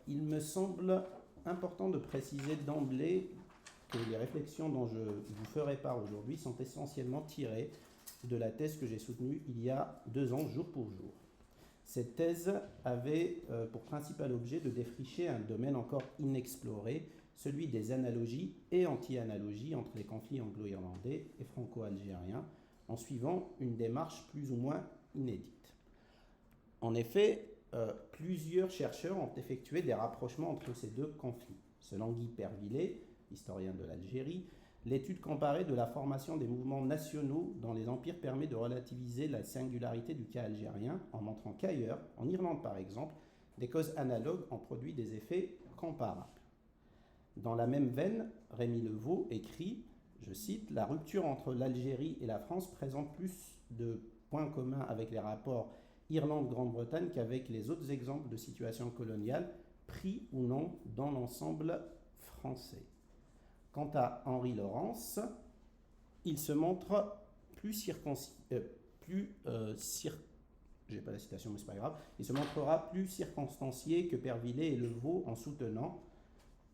il me semble important de préciser d'emblée que les réflexions dont je vous ferai part aujourd'hui sont essentiellement tirées de la thèse que j'ai soutenue il y a 2 ans, jour pour jour. Cette thèse avait pour principal objet de défricher un domaine encore inexploré, celui des analogies et anti-analogies entre les conflits anglo-irlandais et franco-algériens, en suivant une démarche plus ou moins inédite. En effet, plusieurs chercheurs ont effectué des rapprochements entre ces deux conflits. Selon Guy Pervillet, historien de l'Algérie, l'étude comparée de la formation des mouvements nationaux dans les empires permet de relativiser la singularité du cas algérien en montrant qu'ailleurs, en Irlande par exemple, des causes analogues ont produit des effets comparables. Dans la même veine, Rémi Levaux écrit, je cite, « La rupture entre l'Algérie et la France présente plus de points communs avec les rapports Irlande-Grande-Bretagne qu'avec les autres exemples de situations coloniales, pris ou non dans l'ensemble français. » Quant à Henri Laurence, il se montre j'ai pas la citation mais c'est pas grave, il se montrera plus circonstancié que Pervillet et Levaux en soutenant,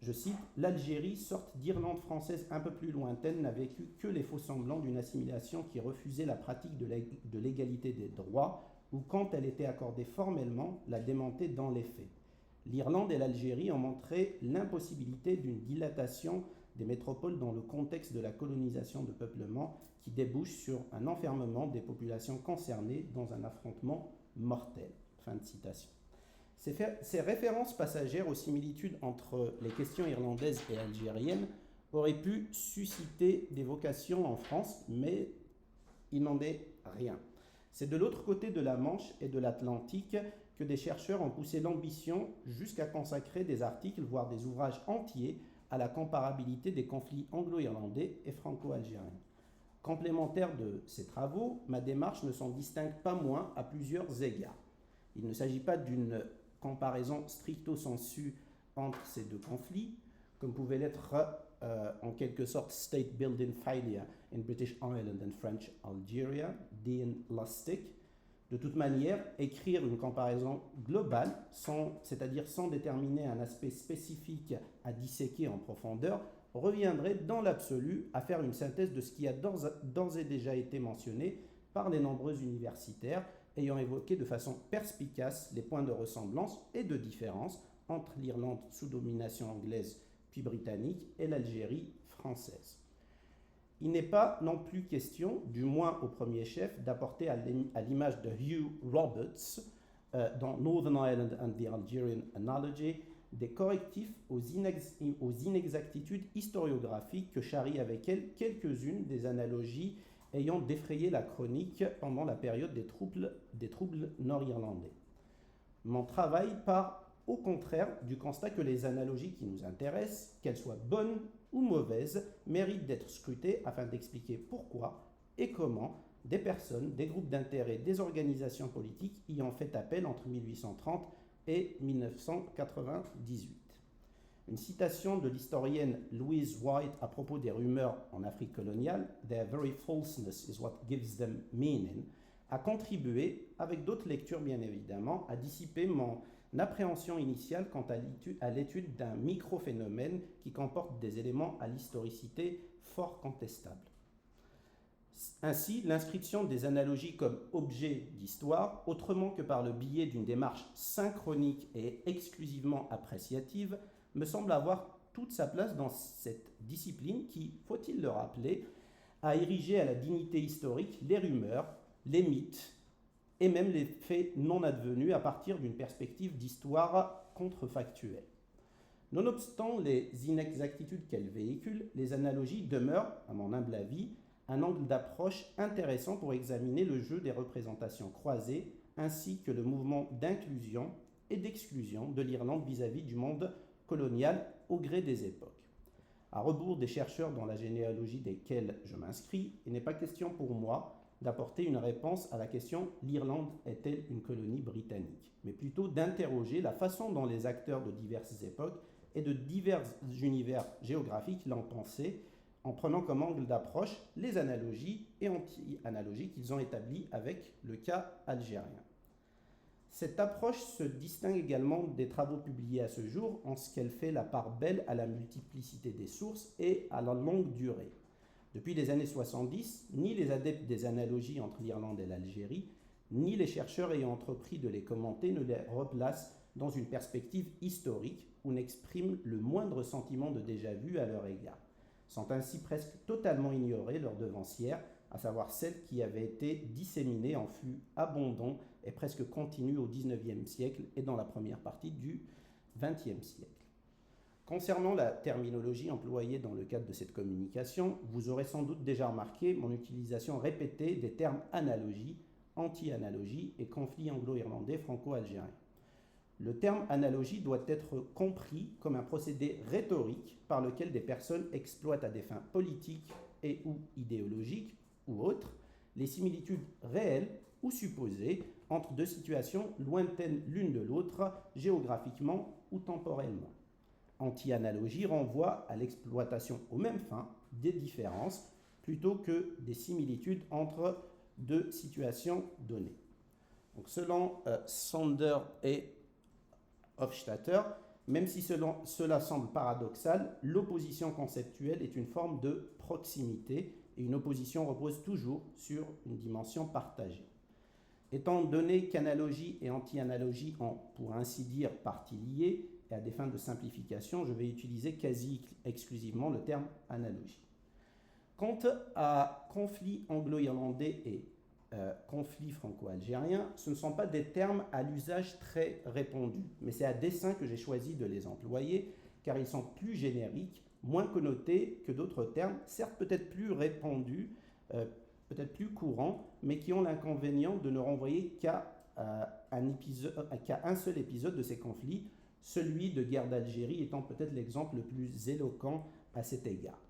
je cite, « L'Algérie, sorte d'Irlande française un peu plus lointaine, n'a vécu que les faux semblants d'une assimilation qui refusait la pratique de l'égalité des droits ou quand elle était accordée formellement, la démentait dans les faits. L'Irlande et l'Algérie ont montré l'impossibilité d'une dilatation des métropoles dans le contexte de la colonisation de peuplement qui débouche sur un enfermement des populations concernées dans un affrontement mortel. » Fin de citation. Ces références passagères aux similitudes entre les questions irlandaises et algériennes auraient pu susciter des vocations en France, mais il n'en est rien. C'est de l'autre côté de la Manche et de l'Atlantique que des chercheurs ont poussé l'ambition jusqu'à consacrer des articles, voire des ouvrages entiers, à la comparabilité des conflits anglo-irlandais et franco-algériens. Complémentaire de ces travaux, ma démarche ne s'en distingue pas moins à plusieurs égards. Il ne s'agit pas d'une comparaison stricto sensu entre ces deux conflits, comme pouvait l'être en quelque sorte State Building Failure in British Ireland and French Algeria, d'Ian Lustick. De toute manière, écrire une comparaison globale, c'est-à-dire sans déterminer un aspect spécifique à disséquer en profondeur, reviendrait dans l'absolu à faire une synthèse de ce qui a d'ores et déjà été mentionné par les nombreux universitaires ayant évoqué de façon perspicace les points de ressemblance et de différence entre l'Irlande sous domination anglaise puis britannique et l'Algérie française. Il n'est pas non plus question, du moins au premier chef, d'apporter à l'image de Hugh Roberts dans Northern Ireland and the Algerian Analogy des correctifs aux inexactitudes historiographiques que charrient avec elles quelques-unes des analogies ayant défrayé la chronique pendant la période des troubles nord-irlandais. Mon travail part au contraire du constat que les analogies qui nous intéressent, qu'elles soient bonnes ou mauvaises, méritent d'être scrutées afin d'expliquer pourquoi et comment des personnes, des groupes d'intérêt, des organisations politiques y ont fait appel entre 1830 et 1998. Une citation de l'historienne Louise White à propos des rumeurs en Afrique coloniale, « Their very falseness is what gives them meaning », a contribué, avec d'autres lectures bien évidemment, à dissiper mon appréhension initiale quant à l'étude d'un microphénomène qui comporte des éléments à l'historicité fort contestable. Ainsi, l'inscription des analogies comme objet d'histoire, autrement que par le biais d'une démarche synchronique et exclusivement appréciative, me semble avoir toute sa place dans cette discipline qui, faut-il le rappeler, a érigé à la dignité historique les rumeurs, les mythes et même les faits non advenus à partir d'une perspective d'histoire contrefactuelle. Nonobstant les inexactitudes qu'elles véhiculent, les analogies demeurent, à mon humble avis, un angle d'approche intéressant pour examiner le jeu des représentations croisées ainsi que le mouvement d'inclusion et d'exclusion de l'Irlande vis-à-vis du monde colonial au gré des époques. À rebours des chercheurs dans la généalogie desquels je m'inscris, il n'est pas question pour moi d'apporter une réponse à la question « L'Irlande est-elle une colonie britannique ?» mais plutôt d'interroger la façon dont les acteurs de diverses époques et de divers univers géographiques l'ont pensé en prenant comme angle d'approche les analogies et anti-analogies qu'ils ont établies avec le cas algérien. Cette approche se distingue également des travaux publiés à ce jour en ce qu'elle fait la part belle à la multiplicité des sources et à la longue durée. Depuis les années 70, ni les adeptes des analogies entre l'Irlande et l'Algérie, ni les chercheurs ayant entrepris de les commenter ne les replacent dans une perspective historique ou n'expriment le moindre sentiment de déjà-vu à leur égard. Sont ainsi presque totalement ignorées leurs devancières, à savoir celles qui avaient été disséminées en flux abondants et presque continus au XIXe siècle et dans la première partie du XXe siècle. Concernant la terminologie employée dans le cadre de cette communication, vous aurez sans doute déjà remarqué mon utilisation répétée des termes analogie, anti-analogie et conflit anglo-irlandais franco-algérien. Le terme analogie doit être compris comme un procédé rhétorique par lequel des personnes exploitent à des fins politiques et ou idéologiques ou autres les similitudes réelles ou supposées entre deux situations lointaines l'une de l'autre géographiquement ou temporellement. Anti-analogie renvoie à l'exploitation aux mêmes fins des différences plutôt que des similitudes entre deux situations données. Donc, selon Sander et Hofstadter, même si cela semble paradoxal, l'opposition conceptuelle est une forme de proximité et une opposition repose toujours sur une dimension partagée. Étant donné qu'analogie et anti-analogie ont, pour ainsi dire, partie liée, et à des fins de simplification, je vais utiliser quasi exclusivement le terme analogie. Quant à conflit anglo-irlandais et conflit franco-algérien, ce ne sont pas des termes à l'usage très répandu, mais c'est à dessein que j'ai choisi de les employer, car ils sont plus génériques, moins connotés que d'autres termes, certes peut-être plus répandus, peut-être plus courants, mais qui ont l'inconvénient de ne renvoyer qu'à un seul épisode de ces conflits, celui de guerre d'Algérie étant peut-être l'exemple le plus éloquent à cet égard.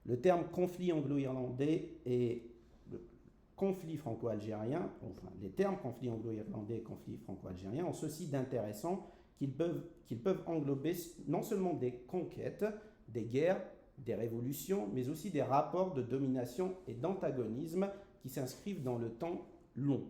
Le terme conflit anglo-irlandais et conflit franco-algérien, enfin, les termes conflit anglo-irlandais et conflit franco-algérien ont ceci d'intéressant qu'ils peuvent englober non seulement des conquêtes, des guerres, des révolutions, mais aussi des rapports de domination et d'antagonisme qui s'inscrivent dans le temps long.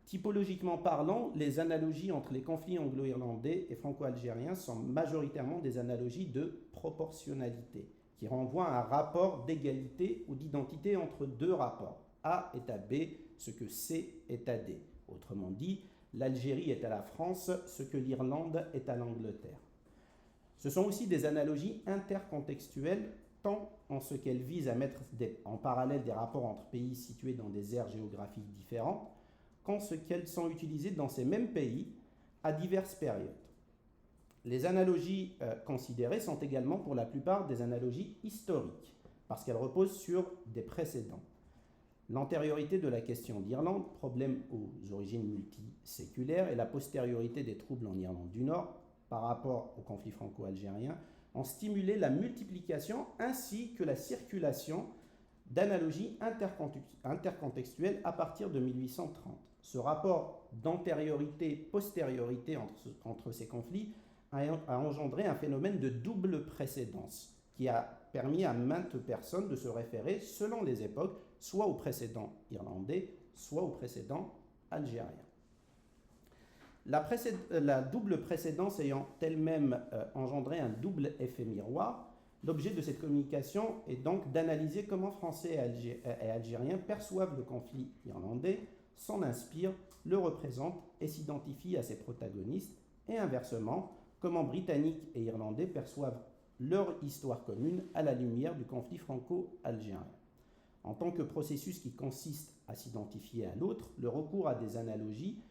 Typologiquement parlant, les analogies entre les conflits anglo-irlandais et franco-algériens sont majoritairement des analogies de proportionnalité, qui renvoient à un rapport d'égalité ou d'identité entre deux rapports. A est à B, ce que C est à D. Autrement dit, l'Algérie est à la France, ce que l'Irlande est à l'Angleterre. Ce sont aussi des analogies intercontextuelles, tant en ce qu'elles visent à mettre en parallèle des rapports entre pays situés dans des aires géographiques différentes, qu'en ce qu'elles sont utilisées dans ces mêmes pays à diverses périodes. Les analogies considérées sont également pour la plupart des analogies historiques, parce qu'elles reposent sur des précédents. L'antériorité de la question d'Irlande, problème aux origines multiséculaires, et la postériorité des troubles en Irlande du Nord par rapport au conflit franco-algérien ont stimulé la multiplication ainsi que la circulation d'analogies intercontextuelles à partir de 1830. Ce rapport d'antériorité-postériorité entre ces conflits a engendré un phénomène de double précédence qui a permis à maintes personnes de se référer, selon les époques, soit au précédent irlandais, soit au précédent algérien. La double précédence ayant elle-même engendré un double effet miroir, l'objet de cette communication est donc d'analyser comment Français et Algériens perçoivent le conflit irlandais, s'en inspirent, le représentent et s'identifient à ses protagonistes, et inversement, comment Britanniques et Irlandais perçoivent leur histoire commune à la lumière du conflit franco-algérien. En tant que processus qui consiste à s'identifier à l'autre, le recours à des analogies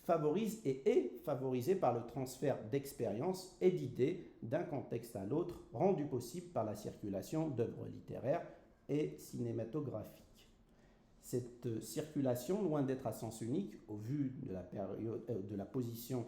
favorise et est favorisé par le transfert d'expériences et d'idées d'un contexte à l'autre, rendu possible par la circulation d'œuvres littéraires et cinématographiques. Cette circulation, loin d'être à sens unique, au vu de la position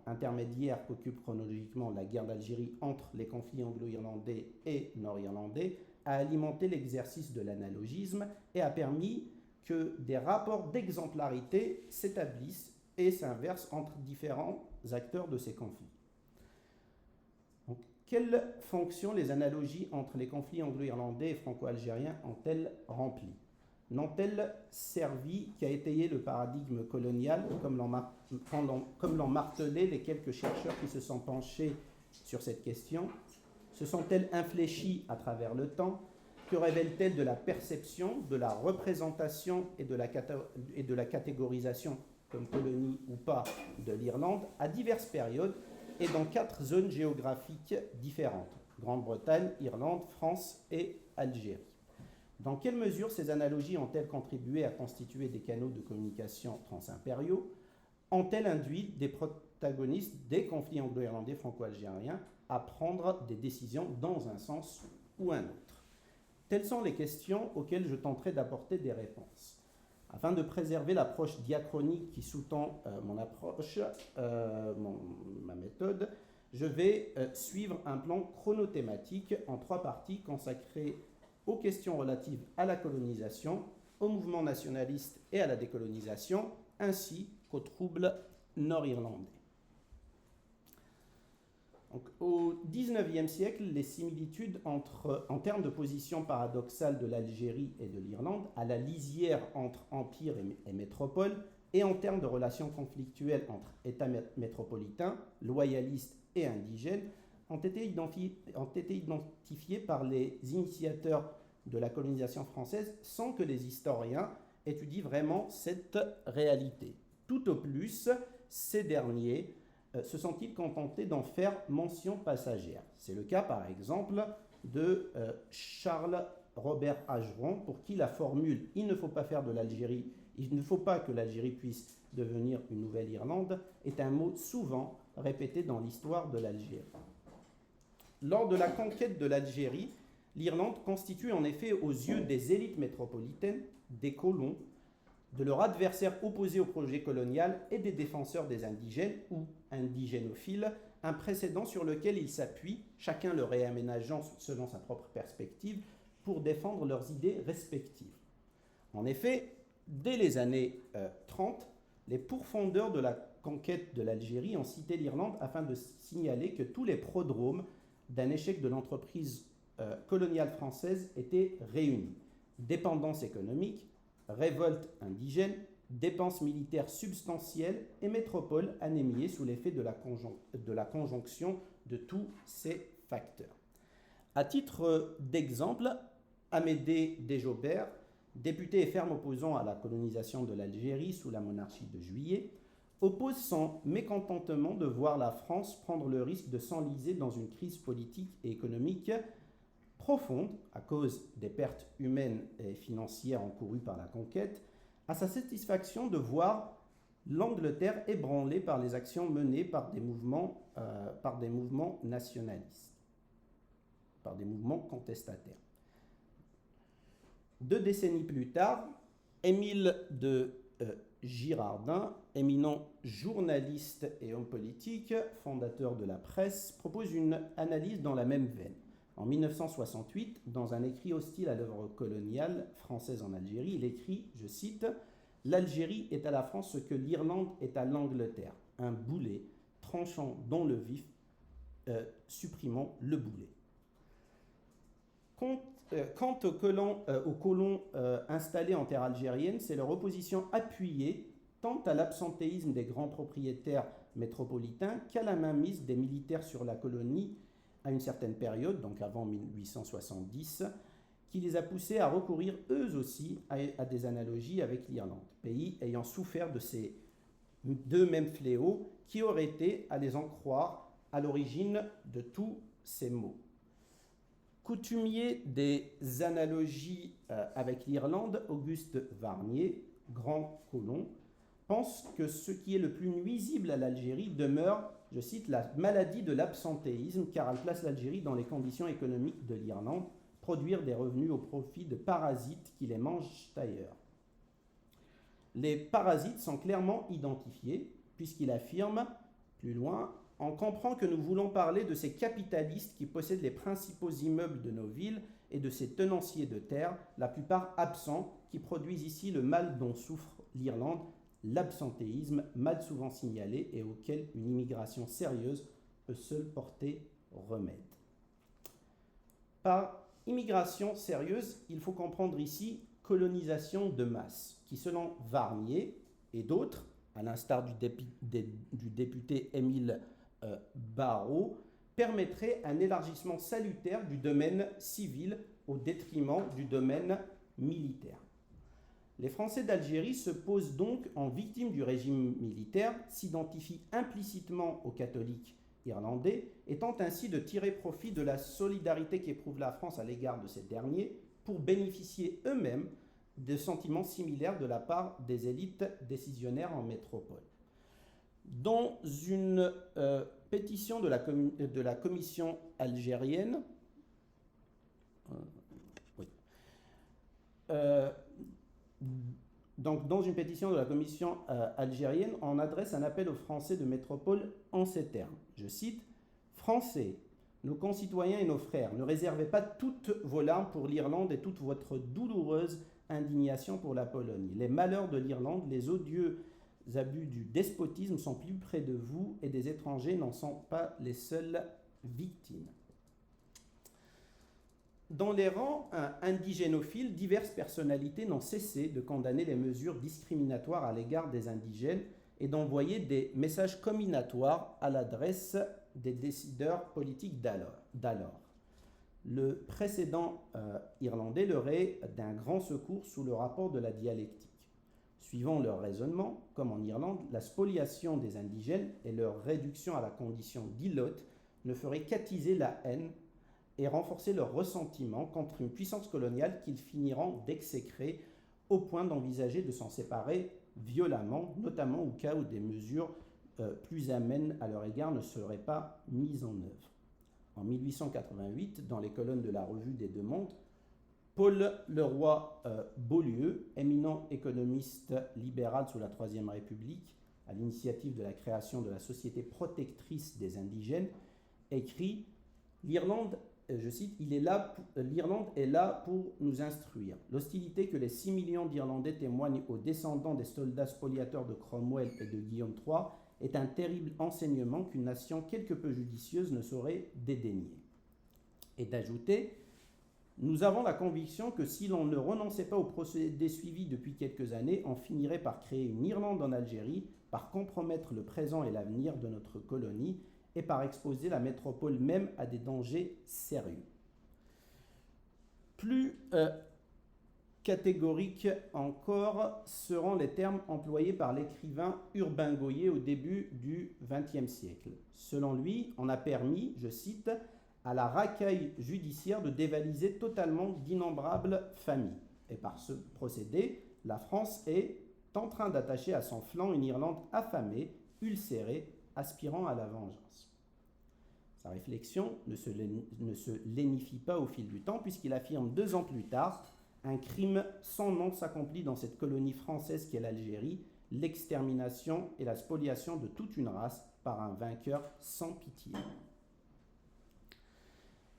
intermédiaire qu'occupe chronologiquement la guerre d'Algérie entre les conflits anglo-irlandais et nord-irlandais, a alimenté l'exercice de l'analogisme et a permis que des rapports d'exemplarité s'établissent et s'inversent entre différents acteurs de ces conflits. Donc, quelle fonction les analogies entre les conflits anglo-irlandais et franco-algériens ont-elles rempli ? n'ont-elles servi qu'à étayer le paradigme colonial, comme l'ont martelé les quelques chercheurs qui se sont penchés sur cette question? Se sont-elles infléchies à travers le temps? Que révèlent-elles de la perception, de la représentation et de la catégorisation, comme colonie ou pas, de l'Irlande à diverses périodes et dans 4 zones géographiques différentes: Grande-Bretagne, Irlande, France et Algérie? Dans quelle mesure ces analogies ont-elles contribué à constituer des canaux de communication transimpériaux? Ont-elles induit des protagonistes des conflits anglo-irlandais franco-algériens à prendre des décisions dans un sens ou un autre? Telles sont les questions auxquelles je tenterai d'apporter des réponses. Afin de préserver l'approche diachronique qui sous-tend mon approche, ma méthode, je vais suivre un plan chronothématique en 3 parties consacrées aux questions relatives à la colonisation, au mouvement nationaliste et à la décolonisation, ainsi qu'aux troubles nord-irlandais. Donc, au XIXe siècle, les similitudes en termes de position paradoxale de l'Algérie et de l'Irlande, à la lisière entre empire et métropole, et en termes de relations conflictuelles entre États métropolitains, loyalistes et indigènes, ont été identifiés par les initiateurs de la colonisation française sans que les historiens étudient vraiment cette réalité. Tout au plus, ces derniers se sont-ils contentés d'en faire mention passagère? C'est le cas, par exemple, de Charles Robert Ageron, pour qui la formule « il ne faut pas faire de l'Algérie, il ne faut pas que l'Algérie puisse devenir une nouvelle Irlande » est un mot souvent répété dans l'histoire de l'Algérie. Lors de la conquête de l'Algérie, l'Irlande constitue en effet aux yeux des élites métropolitaines, des colons, de leurs adversaires opposés au projet colonial et des défenseurs des indigènes ou indigénophiles, un précédent sur lequel ils s'appuient, chacun le réaménageant selon sa propre perspective, pour défendre leurs idées respectives. En effet, dès les années 30, les pourfendeurs de la conquête de l'Algérie ont cité l'Irlande afin de signaler que tous les prodromes d'un échec de l'entreprise coloniale française étaient réunis: dépendance économique, révolte indigène, dépenses militaires substantielles et métropole anémiée sous l'effet de la conjonction de tous ces facteurs. À titre d'exemple, Amédée Desjobert, député et ferme opposant à la colonisation de l'Algérie sous la monarchie de Juillet, oppose son mécontentement de voir la France prendre le risque de s'enliser dans une crise politique et économique profonde à cause des pertes humaines et financières encourues par la conquête, à sa satisfaction de voir l'Angleterre ébranlée par les actions menées par des mouvements nationalistes, par des mouvements contestataires. 2 décennies plus tard, Émile de Girardin, éminent journaliste et homme politique, fondateur de la presse, propose une analyse dans la même veine. En 1968, dans un écrit hostile à l'œuvre coloniale française en Algérie, il écrit, je cite, « L'Algérie est à la France ce que l'Irlande est à l'Angleterre, un boulet tranchant dans le vif, supprimant le boulet. » Quant aux colons installés en terre algérienne, c'est leur opposition appuyée tant à l'absentéisme des grands propriétaires métropolitains qu'à la mainmise des militaires sur la colonie à une certaine période, donc avant 1870, qui les a poussés à recourir eux aussi à des analogies avec l'Irlande, pays ayant souffert de ces 2 mêmes fléaux qui auraient été, à les en croire, à l'origine de tous ces maux. Coutumier des analogies avec l'Irlande, Auguste Varnier, grand colon, pense que ce qui est le plus nuisible à l'Algérie demeure, je cite, la maladie de l'absentéisme, car elle place l'Algérie dans les conditions économiques de l'Irlande, produire des revenus au profit de parasites qui les mangent ailleurs. Les parasites sont clairement identifiés, puisqu'il affirme, plus loin, « On comprend que nous voulons parler de ces capitalistes qui possèdent les principaux immeubles de nos villes et de ces tenanciers de terre, la plupart absents, qui produisent ici le mal dont souffre l'Irlande, l'absentéisme mal souvent signalé et auquel une immigration sérieuse peut seule porter remède. » Par immigration sérieuse, il faut comprendre ici colonisation de masse, qui selon Varnier et d'autres, à l'instar du député Émile Barrault, permettrait un élargissement salutaire du domaine civil au détriment du domaine militaire. Les Français d'Algérie se posent donc en victimes du régime militaire, s'identifient implicitement aux catholiques irlandais et tentent ainsi de tirer profit de la solidarité qu'éprouve la France à l'égard de ces derniers pour bénéficier eux-mêmes de sentiments similaires de la part des élites décisionnaires en métropole. Dans une pétition de la commission algérienne, donc, dans une pétition de la commission algérienne, on adresse un appel aux Français de métropole en ces termes. Je cite : « Français, nos concitoyens et nos frères, ne réservez pas toutes vos larmes pour l'Irlande et toute votre douloureuse indignation pour la Pologne. Les malheurs de l'Irlande, les odieux abus du despotisme sont plus près de vous et des étrangers n'en sont pas les seules victimes. » Dans les rangs indigénophiles, diverses personnalités n'ont cessé de condamner les mesures discriminatoires à l'égard des indigènes et d'envoyer des messages comminatoires à l'adresse des décideurs politiques d'alors. Le précédent irlandais leur est d'un grand secours sous le rapport de la dialectique. Suivant leur raisonnement, comme en Irlande, la spoliation des indigènes et leur réduction à la condition d'ilotes ne ferait qu'attiser la haine et renforcer leur ressentiment contre une puissance coloniale qu'ils finiront d'exécrer au point d'envisager de s'en séparer violemment, notamment au cas où des mesures plus amènes à leur égard ne seraient pas mises en œuvre. En 1888, dans les colonnes de la Revue des Deux Mondes, Paul Leroy-Beaulieu, éminent économiste libéral sous la Troisième République, à l'initiative de la création de la Société protectrice des indigènes, écrit « L'Irlande, je cite, l'Irlande est là pour nous instruire. L'hostilité que les 6 millions d'Irlandais témoignent aux descendants des soldats spoliateurs de Cromwell et de Guillaume III est un terrible enseignement qu'une nation quelque peu judicieuse ne saurait dédaigner. » Et d'ajouter « Nous avons la conviction que si l'on ne renonçait pas au procédé suivi depuis quelques années, on finirait par créer une Irlande en Algérie, par compromettre le présent et l'avenir de notre colonie et par exposer la métropole même à des dangers sérieux. » Plus catégoriques encore seront les termes employés par l'écrivain Urbain Goyer au début du XXe siècle. Selon lui, on a permis, je cite, à la racaille judiciaire de dévaliser totalement d'innombrables familles. Et par ce procédé, la France est en train d'attacher à son flanc une Irlande affamée, ulcérée, aspirant à la vengeance. Sa réflexion ne se lénifie pas au fil du temps, puisqu'il affirme 2 ans plus tard « Un crime sans nom s'accomplit dans cette colonie française qu'est l'Algérie, l'extermination et la spoliation de toute une race par un vainqueur sans pitié. »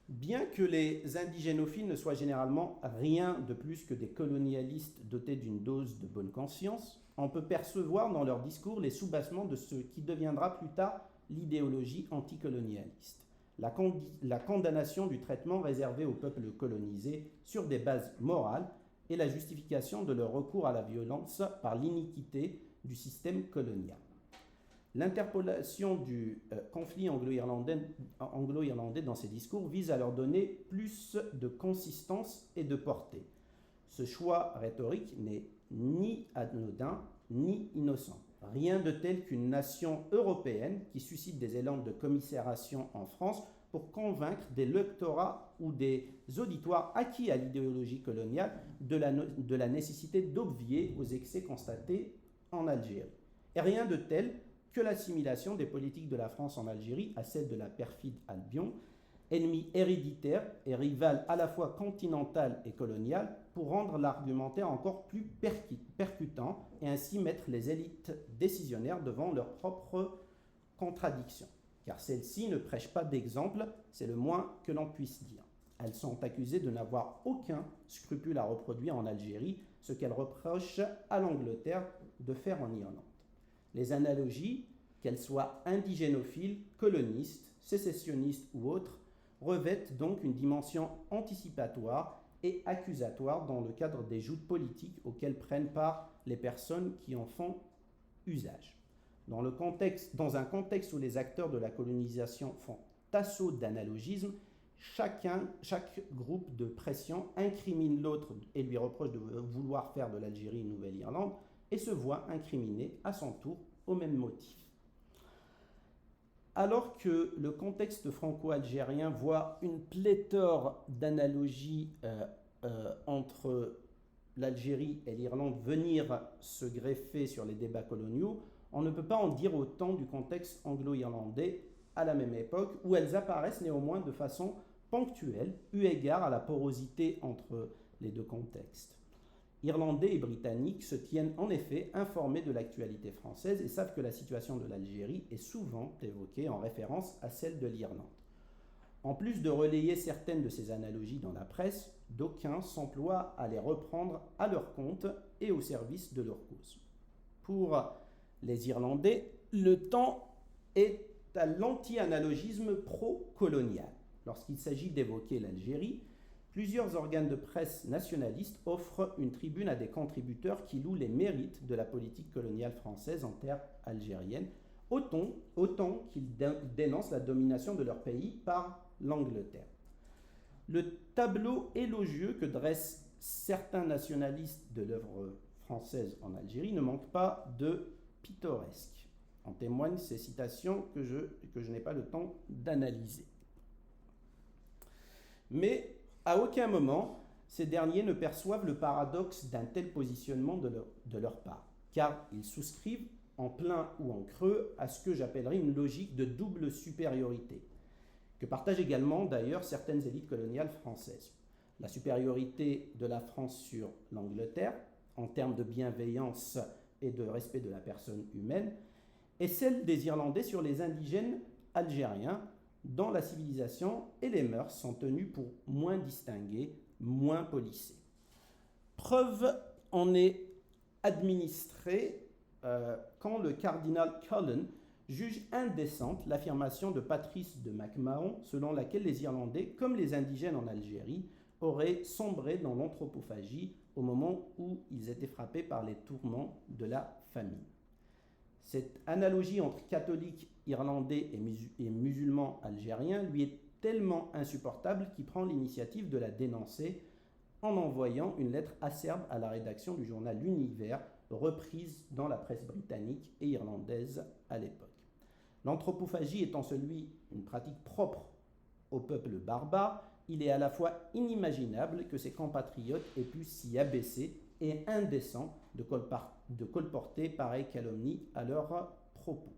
Bien que les indigénophiles ne soient généralement rien de plus que des colonialistes dotés d'une dose de bonne conscience, on peut percevoir dans leur discours les soubassements de ce qui deviendra plus tard l'idéologie anticolonialiste. La condamnation du traitement réservé aux peuples colonisés sur des bases morales et la justification de leur recours à la violence par l'iniquité du système colonial. L'interpolation du conflit anglo-irlandais dans ces discours vise à leur donner plus de consistance et de portée. Ce choix rhétorique n'est ni anodin ni innocent. Rien de tel qu'une nation européenne qui suscite des élans de commisération en France pour convaincre des lectorats ou des auditoires acquis à l'idéologie coloniale de la nécessité d'obvier aux excès constatés en Algérie. Et rien de tel que l'assimilation des politiques de la France en Algérie à celle de la perfide Albion, ennemi héréditaire et rival à la fois continental et colonial, pour rendre l'argumentaire encore plus percutant et ainsi mettre les élites décisionnaires devant leurs propres contradictions. Car celles-ci ne prêchent pas d'exemple, c'est le moins que l'on puisse dire. Elles sont accusées de n'avoir aucun scrupule à reproduire en Algérie ce qu'elles reprochent à l'Angleterre de faire en Irlande. Les analogies, qu'elles soient indigénophiles, colonistes, sécessionnistes ou autres, revêtent donc une dimension anticipatoire et accusatoire dans le cadre des joutes politiques auxquelles prennent part les personnes qui en font usage. Dans un contexte où les acteurs de la colonisation font assaut d'analogisme, chaque groupe de pression incrimine l'autre et lui reproche de vouloir faire de l'Algérie une Nouvelle-Irlande et se voit incriminer à son tour au même motif. Alors que le contexte franco-algérien voit une pléthore d'analogies entre l'Algérie et l'Irlande venir se greffer sur les débats coloniaux, on ne peut pas en dire autant du contexte anglo-irlandais à la même époque, où elles apparaissent néanmoins de façon ponctuelle, eu égard à la porosité entre les deux contextes. Irlandais et Britanniques se tiennent en effet informés de l'actualité française et savent que la situation de l'Algérie est souvent évoquée en référence à celle de l'Irlande. En plus de relayer certaines de ces analogies dans la presse, d'aucuns s'emploient à les reprendre à leur compte et au service de leur cause. Pour les Irlandais, le temps est à l'anti-analogisme pro-colonial. Lorsqu'il s'agit d'évoquer l'Algérie, plusieurs organes de presse nationalistes offrent une tribune à des contributeurs qui louent les mérites de la politique coloniale française en terre algérienne, autant qu'ils dénoncent la domination de leur pays par l'Angleterre. Le tableau élogieux que dressent certains nationalistes de l'œuvre française en Algérie ne manque pas de pittoresque. En témoignent ces citations que je n'ai pas le temps d'analyser. Mais à aucun moment, ces derniers ne perçoivent le paradoxe d'un tel positionnement de leur part, car ils souscrivent en plein ou en creux à ce que j'appellerais une logique de double supériorité, que partagent également d'ailleurs certaines élites coloniales françaises. La supériorité de la France sur l'Angleterre, en termes de bienveillance et de respect de la personne humaine, et celle des Irlandais sur les indigènes algériens, dont la civilisation et les mœurs sont tenues pour moins distinguées, moins policées. Preuve en est administrée quand le cardinal Cullen juge indécente l'affirmation de Patrice de MacMahon selon laquelle les Irlandais, comme les indigènes en Algérie, auraient sombré dans l'anthropophagie au moment où ils étaient frappés par les tourments de la famine. Cette analogie entre catholiques irlandais et musulmans algériens lui est tellement insupportable qu'il prend l'initiative de la dénoncer en envoyant une lettre acerbe à la rédaction du journal L'Univers, reprise dans la presse britannique et irlandaise à l'époque. L'anthropophagie étant une pratique propre au peuple barbare, il est à la fois inimaginable que ses compatriotes aient pu s'y abaisser et indécent de colporter pareille calomnie à leurs propos.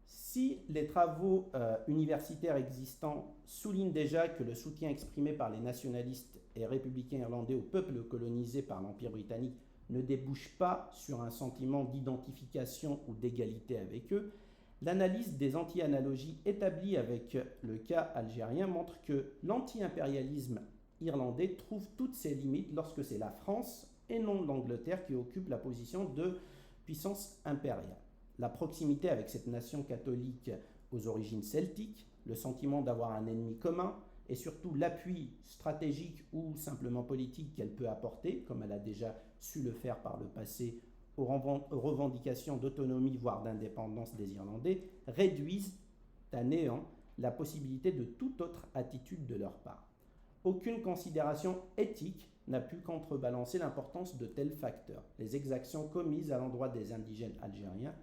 Si les travaux universitaires existants soulignent déjà que le soutien exprimé par les nationalistes et républicains irlandais au peuple colonisé par l'Empire britannique ne débouche pas sur un sentiment d'identification ou d'égalité avec eux, l'analyse des anti-analogies établies avec le cas algérien montre que l'anti-impérialisme irlandais trouve toutes ses limites lorsque c'est la France et non l'Angleterre qui occupe la position de puissance impériale. La proximité avec cette nation catholique aux origines celtiques, le sentiment d'avoir un ennemi commun et surtout l'appui stratégique ou simplement politique qu'elle peut apporter, comme elle a déjà su le faire par le passé aux revendications d'autonomie voire d'indépendance des Irlandais, réduisent à néant la possibilité de toute autre attitude de leur part. Aucune considération éthique n'a pu contrebalancer l'importance de tels facteurs. Les exactions commises à l'endroit des indigènes algériens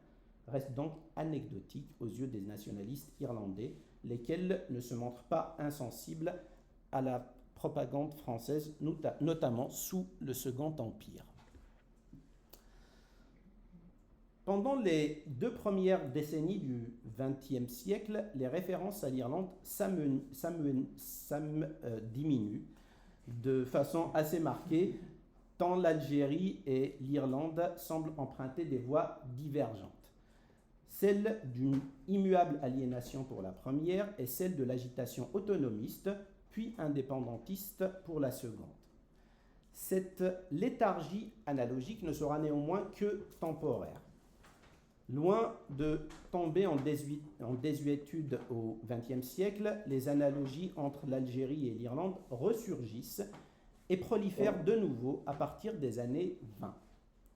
restent donc anecdotiques aux yeux des nationalistes irlandais, lesquels ne se montrent pas insensibles à la propagande française, notamment sous le Second Empire. Pendant les 2 premières décennies du XXe siècle, les références à l'Irlande diminuent de façon assez marquée, tant l'Algérie et l'Irlande semblent emprunter des voies divergentes. Celle d'une immuable aliénation pour la première et celle de l'agitation autonomiste, puis indépendantiste pour la seconde. Cette léthargie analogique ne sera néanmoins que temporaire. Loin de tomber en désuétude au XXe siècle, les analogies entre l'Algérie et l'Irlande ressurgissent et prolifèrent de nouveau à partir des années 20.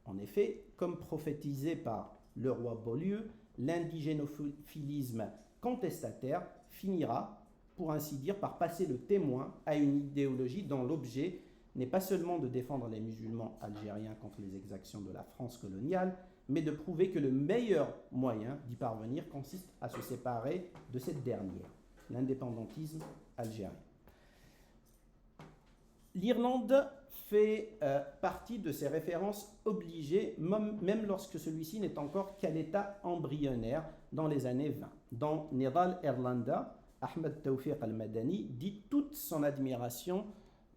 En effet, comme prophétisé par le roi Beaulieu, l'indigénophilisme contestataire finira, pour ainsi dire, par passer le témoin à une idéologie dont l'objet n'est pas seulement de défendre les musulmans algériens contre les exactions de la France coloniale, mais de prouver que le meilleur moyen d'y parvenir consiste à se séparer de cette dernière, l'indépendantisme algérien. L'Irlande fait partie de ces références obligées, même lorsque celui-ci n'est encore qu'à l'état embryonnaire dans les années 20. Dans Nidal Irlanda, Ahmed Tawfiq al-Madani dit toute son admiration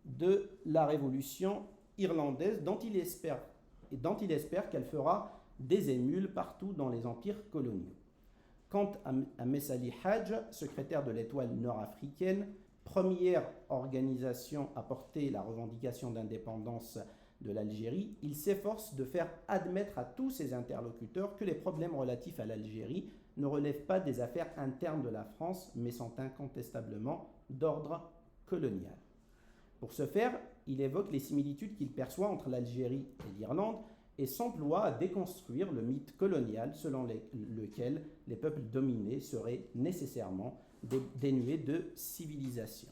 de la révolution irlandaise dont il espère qu'elle fera des émules partout dans les empires coloniaux. Quant à Messali Hadj, secrétaire de l'Étoile nord-africaine, première organisation à porter la revendication d'indépendance de l'Algérie, il s'efforce de faire admettre à tous ses interlocuteurs que les problèmes relatifs à l'Algérie ne relèvent pas des affaires internes de la France, mais sont incontestablement d'ordre colonial. Pour ce faire, il évoque les similitudes qu'il perçoit entre l'Algérie et l'Irlande et s'emploie à déconstruire le mythe colonial selon lequel les peuples dominés seraient nécessairement dénués de civilisation.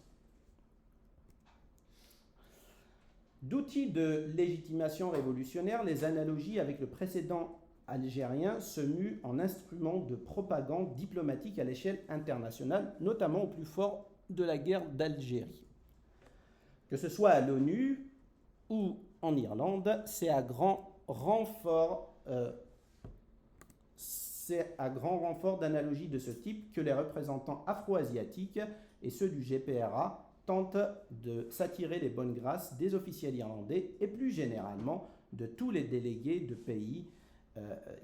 D'outils de légitimation révolutionnaire, les analogies avec le précédent algérien se muent en instruments de propagande diplomatique à l'échelle internationale, notamment au plus fort de la guerre d'Algérie. Que ce soit à l'ONU ou en Irlande, c'est à grand renfort d'analogies de ce type que les représentants afro-asiatiques et ceux du GPRA tentent de s'attirer les bonnes grâces des officiels irlandais et plus généralement de tous les délégués de pays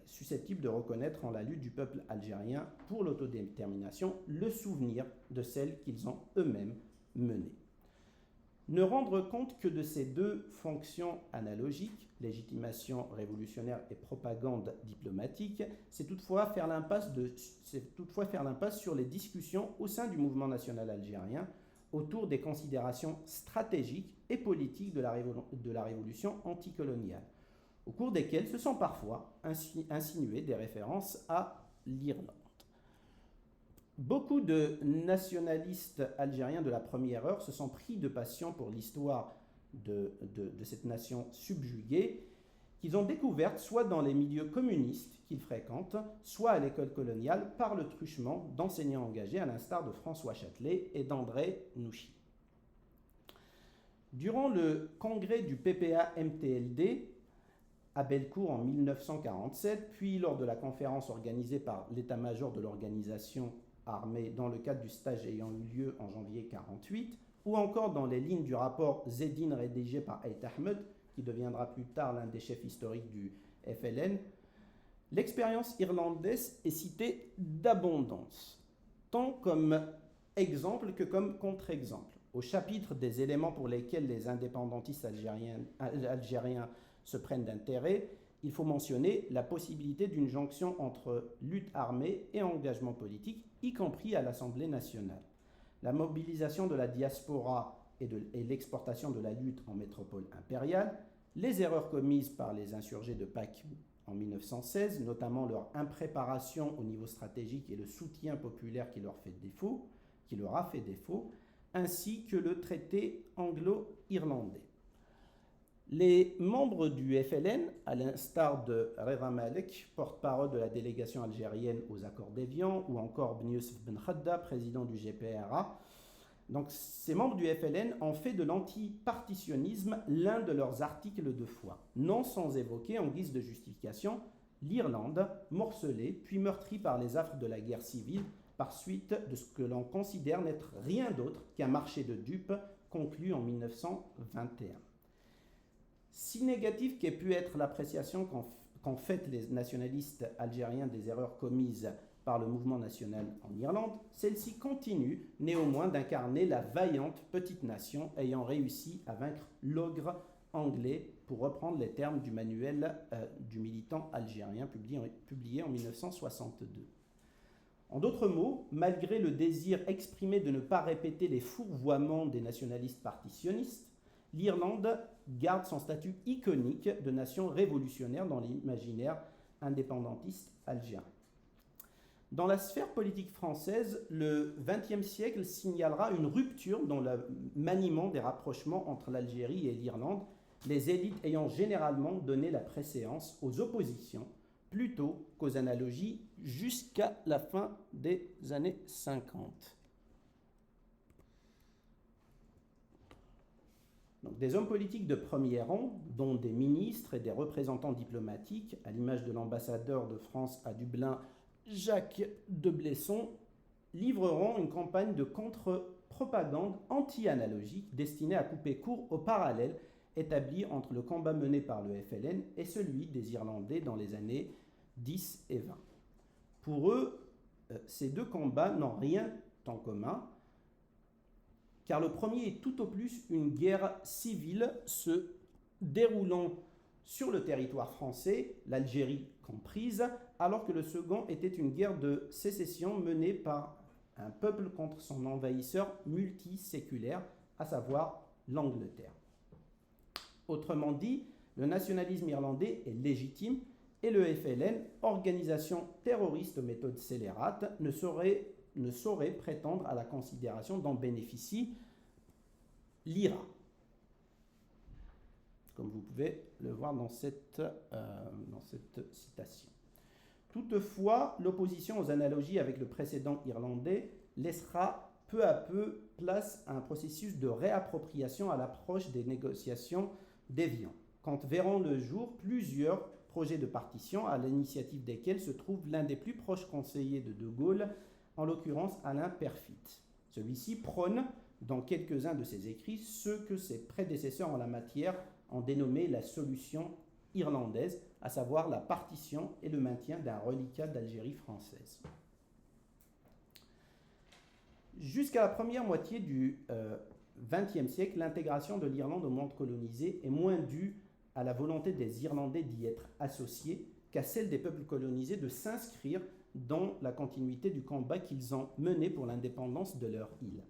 susceptibles de reconnaître en la lutte du peuple algérien pour l'autodétermination le souvenir de celle qu'ils ont eux-mêmes menée. Ne rendre compte que de ces deux fonctions analogiques, légitimation révolutionnaire et propagande diplomatique, c'est toutefois faire l'impasse sur les discussions au sein du mouvement national algérien autour des considérations stratégiques et politiques de la révolution anticoloniale, au cours desquelles se sont parfois insinuées des références à l'Irlande. Beaucoup de nationalistes algériens de la première heure se sont pris de passion pour l'histoire de cette nation subjuguée qu'ils ont découverte soit dans les milieux communistes qu'ils fréquentent, soit à l'école coloniale par le truchement d'enseignants engagés à l'instar de François Châtelet et d'André Nouchi. Durant le congrès du PPA-MTLD à Bellecour en 1947, puis lors de la conférence organisée par l'état-major de l'organisation armée dans le cadre du stage ayant eu lieu en janvier 1948, ou encore dans les lignes du rapport Zedine rédigé par Ait Ahmed, qui deviendra plus tard l'un des chefs historiques du FLN, l'expérience irlandaise est citée d'abondance, tant comme exemple que comme contre-exemple. Au chapitre des éléments pour lesquels les indépendantistes algériens se prennent d'intérêt, il faut mentionner la possibilité d'une jonction entre lutte armée et engagement politique, y compris à l'Assemblée nationale. La mobilisation de la diaspora et l'exportation de la lutte en métropole impériale, les erreurs commises par les insurgés de Pâques en 1916, notamment leur impréparation au niveau stratégique et le soutien populaire qui leur a fait défaut, ainsi que le traité anglo-irlandais. Les membres du FLN, à l'instar de Reza Malek, porte-parole de la délégation algérienne aux accords d'Évian, ou encore Ben Youssef Ben Khadda, président du GPRA, donc ces membres du FLN ont fait de l'antipartitionnisme l'un de leurs articles de foi, non sans évoquer en guise de justification l'Irlande, morcelée puis meurtrie par les affres de la guerre civile, par suite de ce que l'on considère n'être rien d'autre qu'un marché de dupes conclu en 1921. Si négative qu'ait pu être l'appréciation qu'ont faite les nationalistes algériens des erreurs commises par le mouvement national en Irlande, celle-ci continue néanmoins d'incarner la vaillante petite nation ayant réussi à vaincre l'ogre anglais pour reprendre les termes du manuel du militant algérien publié en 1962. En d'autres mots, malgré le désir exprimé de ne pas répéter les fourvoiements des nationalistes partitionnistes, l'Irlande garde son statut iconique de nation révolutionnaire dans l'imaginaire indépendantiste algérien. Dans la sphère politique française, le XXe siècle signalera une rupture dans le maniement des rapprochements entre l'Algérie et l'Irlande, les élites ayant généralement donné la préséance aux oppositions plutôt qu'aux analogies jusqu'à la fin des années 50. Donc, des hommes politiques de premier rang, dont des ministres et des représentants diplomatiques, à l'image de l'ambassadeur de France à Dublin, Jacques de Blesson, livreront une campagne de contre-propagande anti-analogique destinée à couper court au parallèle établi entre le combat mené par le FLN et celui des Irlandais dans les années 10 et 20. Pour eux, ces deux combats n'ont rien en commun, car le premier est tout au plus une guerre civile se déroulant sur le territoire français, l'Algérie comprise, alors que le second était une guerre de sécession menée par un peuple contre son envahisseur multiséculaire, à savoir l'Angleterre. Autrement dit, le nationalisme irlandais est légitime et le FLN, organisation terroriste aux méthodes scélérates, ne saurait prétendre à la considération dont bénéficie l'IRA, comme vous pouvez le voir dans cette citation. Toutefois, l'opposition aux analogies avec le précédent irlandais laissera peu à peu place à un processus de réappropriation à l'approche des négociations d'Évian, quand verront le jour plusieurs projets de partition à l'initiative desquels se trouve l'un des plus proches conseillers de De Gaulle, en l'occurrence Alain Peyrefitte. Celui-ci prône dans quelques-uns de ses écrits ce que ses prédécesseurs en la matière ont dénommé la solution irlandaise, à savoir la partition et le maintien d'un reliquat d'Algérie française. Jusqu'à la première moitié du XXe siècle, l'intégration de l'Irlande au monde colonisé est moins due à la volonté des Irlandais d'y être associés qu'à celle des peuples colonisés de s'inscrire dans la continuité du combat qu'ils ont mené pour l'indépendance de leur île.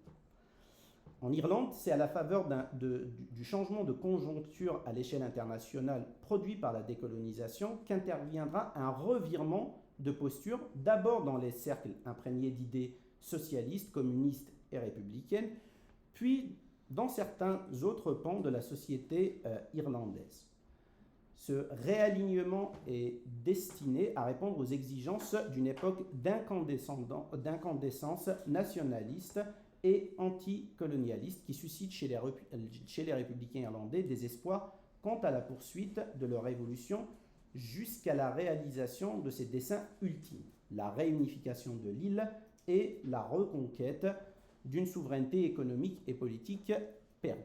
En Irlande, c'est à la faveur du changement de conjoncture à l'échelle internationale produit par la décolonisation qu'interviendra un revirement de posture, d'abord dans les cercles imprégnés d'idées socialistes, communistes et républicaines, puis dans certains autres pans de la société irlandaise. Ce réalignement est destiné à répondre aux exigences d'une époque d'incandescence nationaliste et anticolonialiste qui suscite chez les républicains irlandais des espoirs quant à la poursuite de leur révolution jusqu'à la réalisation de ses desseins ultimes, la réunification de l'île et la reconquête d'une souveraineté économique et politique perdue.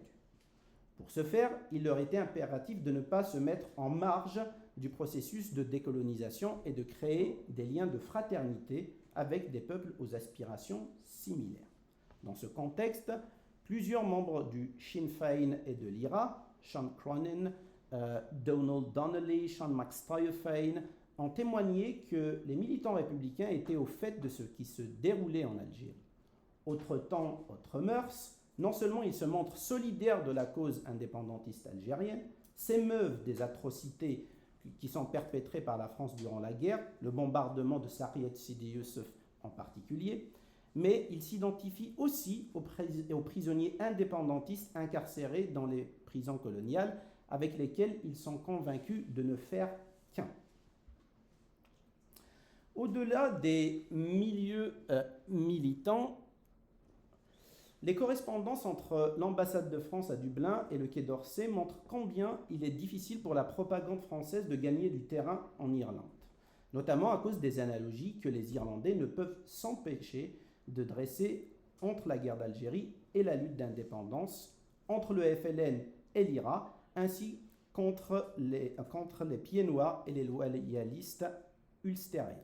Pour ce faire, il leur était impératif de ne pas se mettre en marge du processus de décolonisation et de créer des liens de fraternité avec des peuples aux aspirations similaires. Dans ce contexte, plusieurs membres du Sinn Féin et de l'IRA, Sean Cronin, Donald Donnelly, Sean McStuyfein, ont témoigné que les militants républicains étaient au fait de ce qui se déroulait en Algérie. Autre temps, autre mœurs, non seulement ils se montrent solidaires de la cause indépendantiste algérienne, s'émeuvent des atrocités qui sont perpétrées par la France durant la guerre, le bombardement de Sariyat Sidi Youssef en particulier, mais ils s'identifient aussi aux prisonniers indépendantistes incarcérés dans les prisons coloniales, avec lesquels ils sont convaincus de ne faire qu'un. Au-delà des milieux militants, les correspondances entre l'ambassade de France à Dublin et le Quai d'Orsay montrent combien il est difficile pour la propagande française de gagner du terrain en Irlande, notamment à cause des analogies que les Irlandais ne peuvent s'empêcher de dresser entre la guerre d'Algérie et la lutte d'indépendance, entre le FLN et l'IRA, ainsi contre les pieds noirs et les loyalistes ulstériens.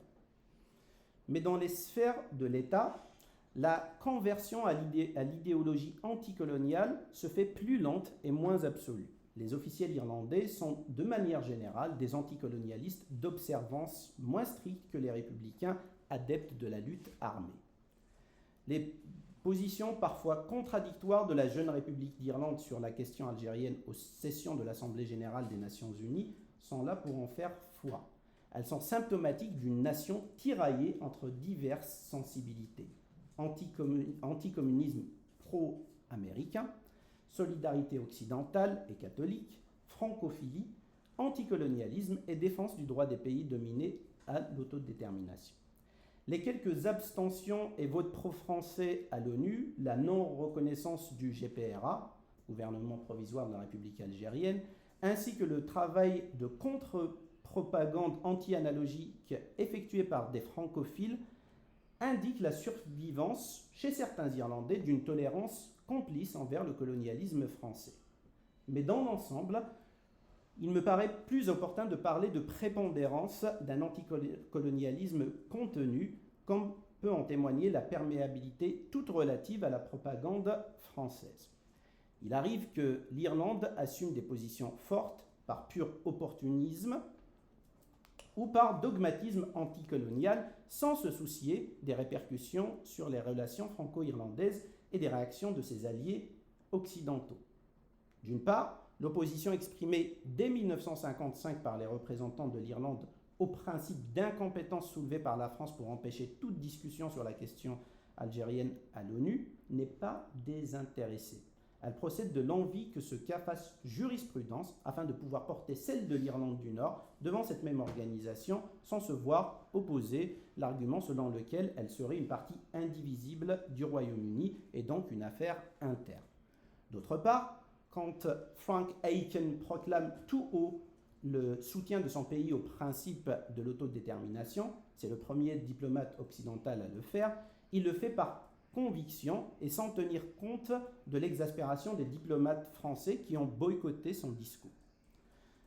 Mais dans les sphères de l'État, la conversion à l'idéologie anticoloniale se fait plus lente et moins absolue. Les officiels irlandais sont de manière générale des anticolonialistes d'observance moins stricte que les républicains adeptes de la lutte armée. Les positions parfois contradictoires de la jeune République d'Irlande sur la question algérienne aux sessions de l'Assemblée générale des Nations unies sont là pour en faire foi. Elles sont symptomatiques d'une nation tiraillée entre diverses sensibilités. Anticommunisme pro-américain, solidarité occidentale et catholique, francophilie, anticolonialisme et défense du droit des pays dominés à l'autodétermination. Les quelques abstentions et votes pro-français à l'ONU, la non-reconnaissance du GPRA, gouvernement provisoire de la République algérienne, ainsi que le travail de contre-propagande anti-analogique effectué par des francophiles indiquent la survivance chez certains Irlandais d'une tolérance complice envers le colonialisme français. Mais dans l'ensemble, il me paraît plus opportun de parler de prépondérance d'un anticolonialisme contenu, comme peut en témoigner la perméabilité toute relative à la propagande française. Il arrive que l'Irlande assume des positions fortes par pur opportunisme ou par dogmatisme anticolonial sans se soucier des répercussions sur les relations franco-irlandaises et des réactions de ses alliés occidentaux. D'une part, l'opposition exprimée dès 1955 par les représentants de l'Irlande au principe d'incompétence soulevé par la France pour empêcher toute discussion sur la question algérienne à l'ONU n'est pas désintéressée. Elle procède de l'envie que ce cas fasse jurisprudence afin de pouvoir porter celle de l'Irlande du Nord devant cette même organisation sans se voir opposer l'argument selon lequel elle serait une partie indivisible du Royaume-Uni et donc une affaire interne. D'autre part, quand Frank Aiken proclame tout haut le soutien de son pays au principe de l'autodétermination, c'est le premier diplomate occidental à le faire, il le fait par conviction et sans tenir compte de l'exaspération des diplomates français qui ont boycotté son discours.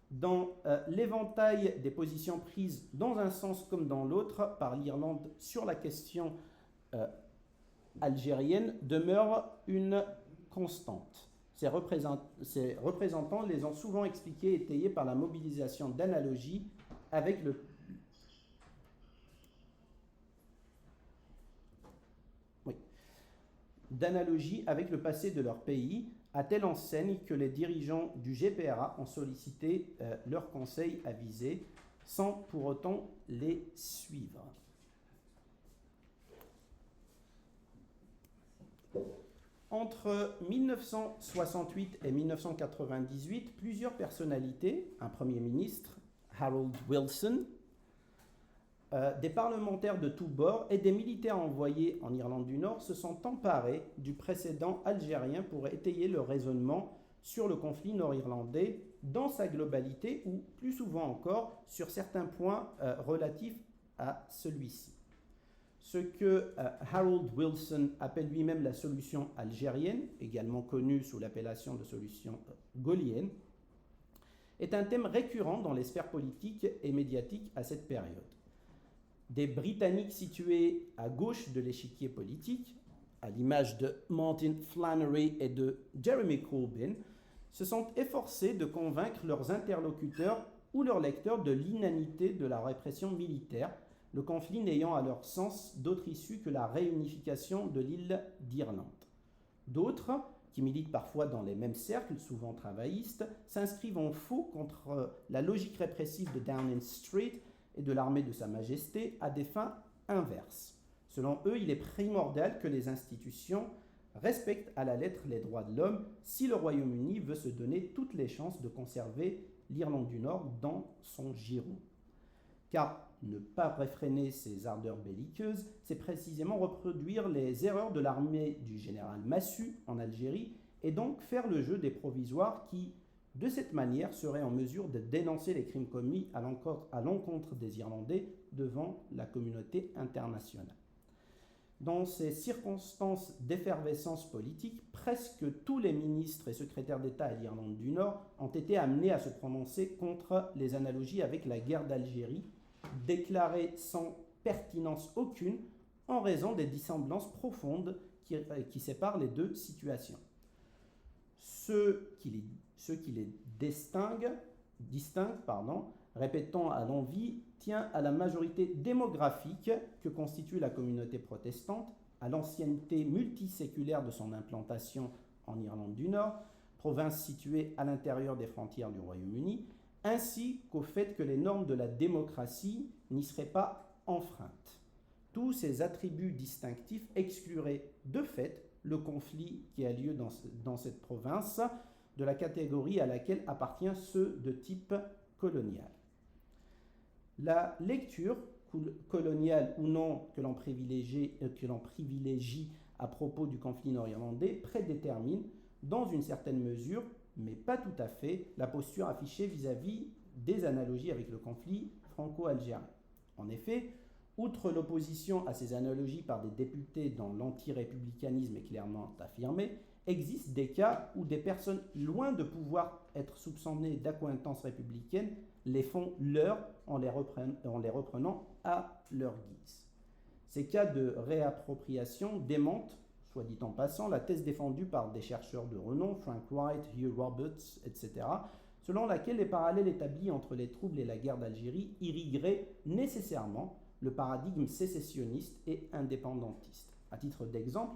Dans l'éventail des positions prises dans un sens comme dans l'autre par l'Irlande sur la question algérienne demeure une constante. Ces représentants les ont souvent expliqués et étayés par la mobilisation d'analogies avec le passé de leur pays, à telle enseigne que les dirigeants du GPRA ont sollicité leurs conseils avisés sans pour autant les suivre. Entre 1968 et 1998, plusieurs personnalités, un Premier ministre, Harold Wilson, des parlementaires de tous bords et des militaires envoyés en Irlande du Nord se sont emparés du précédent algérien pour étayer le raisonnement sur le conflit nord-irlandais dans sa globalité ou, plus souvent encore, sur certains points relatifs à celui-ci. Ce que Harold Wilson appelle lui-même la solution algérienne, également connue sous l'appellation de solution gaullienne, est un thème récurrent dans les sphères politiques et médiatiques à cette période. Des Britanniques situés à gauche de l'échiquier politique, à l'image de Martin Flannery et de Jeremy Corbyn, se sont efforcés de convaincre leurs interlocuteurs ou leurs lecteurs de l'inanité de la répression militaire, le conflit n'ayant à leur sens d'autre issue que la réunification de l'île d'Irlande. D'autres, qui militent parfois dans les mêmes cercles, souvent travaillistes, s'inscrivent en faux contre la logique répressive de Downing Street et de l'armée de Sa Majesté à des fins inverses. Selon eux, il est primordial que les institutions respectent à la lettre les droits de l'homme si le Royaume-Uni veut se donner toutes les chances de conserver l'Irlande du Nord dans son giron. Car ne pas réfréner ses ardeurs belliqueuses, c'est précisément reproduire les erreurs de l'armée du général Massu en Algérie et donc faire le jeu des provisoires qui, de cette manière, seraient en mesure de dénoncer les crimes commis à l'encontre des Irlandais devant la communauté internationale. Dans ces circonstances d'effervescence politique, presque tous les ministres et secrétaires d'État à l'Irlande du Nord ont été amenés à se prononcer contre les analogies avec la guerre d'Algérie, déclarées sans pertinence aucune en raison des dissemblances profondes qui séparent les deux situations. Ce qui les distinct, répétant à l'envi, tient à la majorité démographique que constitue la communauté protestante, à l'ancienneté multiséculaire de son implantation en Irlande du Nord, province située à l'intérieur des frontières du Royaume-Uni, ainsi qu'au fait que les normes de la démocratie n'y seraient pas enfreintes. Tous ces attributs distinctifs excluraient de fait le conflit qui a lieu dans cette province de la catégorie à laquelle appartient ceux de type colonial. La lecture, coloniale ou non, que l'on privilégie à propos du conflit nord-irlandais prédétermine, dans une certaine mesure, mais pas tout à fait, la posture affichée vis-à-vis des analogies avec le conflit franco-algérien. En effet, outre l'opposition à ces analogies par des députés dont l'antirépublicanisme est clairement affirmé, existent des cas où des personnes loin de pouvoir être soupçonnées d'accointance républicaine les font leurs en les reprenant à leur guise. Ces cas de réappropriation démentent, soit dit en passant, la thèse défendue par des chercheurs de renom, Frank Wright, Hugh Roberts, etc., selon laquelle les parallèles établis entre les troubles et la guerre d'Algérie irrigueraient nécessairement le paradigme sécessionniste et indépendantiste. À titre d'exemple,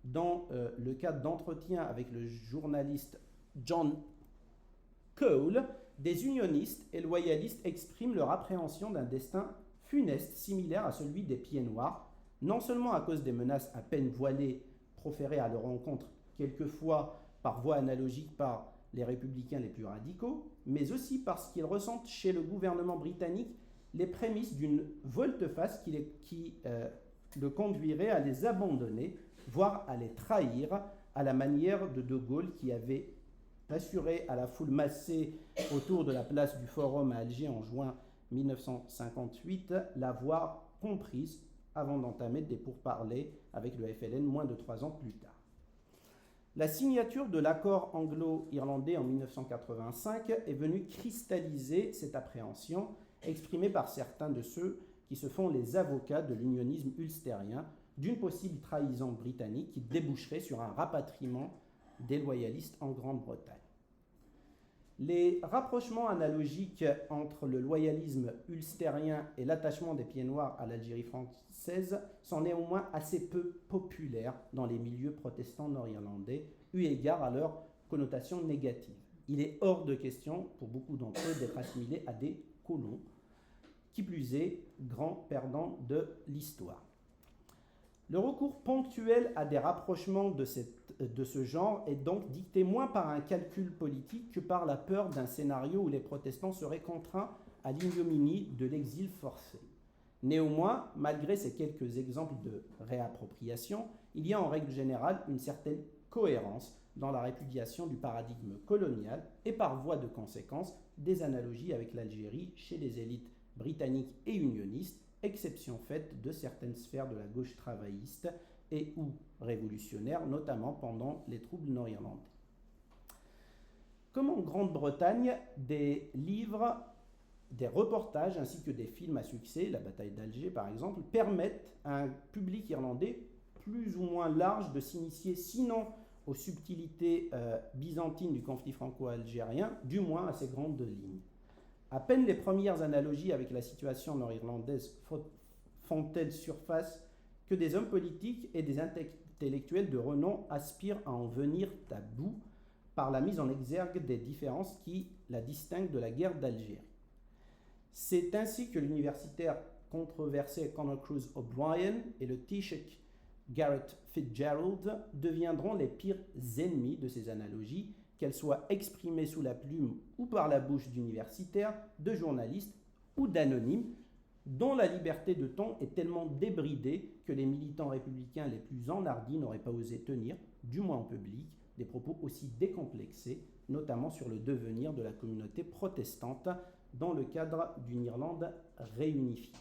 dans le cadre d'entretien avec le journaliste John Cole, des unionistes et loyalistes expriment leur appréhension d'un destin funeste similaire à celui des Pieds Noirs, non seulement à cause des menaces à peine voilées proférées à leur encontre, quelquefois par voie analogique par les républicains les plus radicaux, mais aussi parce qu'ils ressentent chez le gouvernement britannique les prémices d'une volte-face qui le conduirait à les abandonner, voire à les trahir, à la manière de Gaulle qui avait assuré à la foule massée autour de la place du Forum à Alger en juin 1958 l'avoir comprise avant d'entamer des pourparlers avec le FLN moins de 3 ans plus tard. La signature de l'accord anglo-irlandais en 1985 est venue cristalliser cette appréhension exprimée par certains de ceux qui se font les avocats de l'unionisme ulstérien d'une possible trahison britannique qui déboucherait sur un rapatriement des loyalistes en Grande-Bretagne. Les rapprochements analogiques entre le loyalisme ulstérien et l'attachement des Pieds Noirs à l'Algérie française sont néanmoins assez peu populaires dans les milieux protestants nord-irlandais, eu égard à leur connotation négative. Il est hors de question pour beaucoup d'entre eux d'être assimilés à des colons, qui plus est, grands perdants de l'histoire. Le recours ponctuel à des rapprochements de ce genre est donc dicté moins par un calcul politique que par la peur d'un scénario où les protestants seraient contraints à l'ignominie de l'exil forcé. Néanmoins, malgré ces quelques exemples de réappropriation, il y a en règle générale une certaine cohérence dans la répudiation du paradigme colonial et par voie de conséquence des analogies avec l'Algérie chez les élites britanniques et unionistes, exception faite de certaines sphères de la gauche travailliste et ou révolutionnaire, notamment pendant les troubles nord-irlandais. Comme en Grande-Bretagne, des livres, des reportages ainsi que des films à succès, la bataille d'Alger par exemple, permettent à un public irlandais plus ou moins large de s'initier sinon aux subtilités byzantines du conflit franco-algérien, du moins à ses grandes lignes. À peine les premières analogies avec la situation nord-irlandaise font-elles surface que des hommes politiques et des intellectuels de renom aspirent à en venir à bout par la mise en exergue des différences qui la distinguent de la guerre d'Algérie. C'est ainsi que l'universitaire controversé Conor Cruise O'Brien et le Taoiseach Garrett Fitzgerald deviendront les pires ennemis de ces analogies, qu'elles soient exprimées sous la plume ou par la bouche d'universitaires, de journalistes ou d'anonymes, dont la liberté de ton est tellement débridée que les militants républicains les plus enhardis n'auraient pas osé tenir, du moins en public, des propos aussi décomplexés, notamment sur le devenir de la communauté protestante dans le cadre d'une Irlande réunifiée.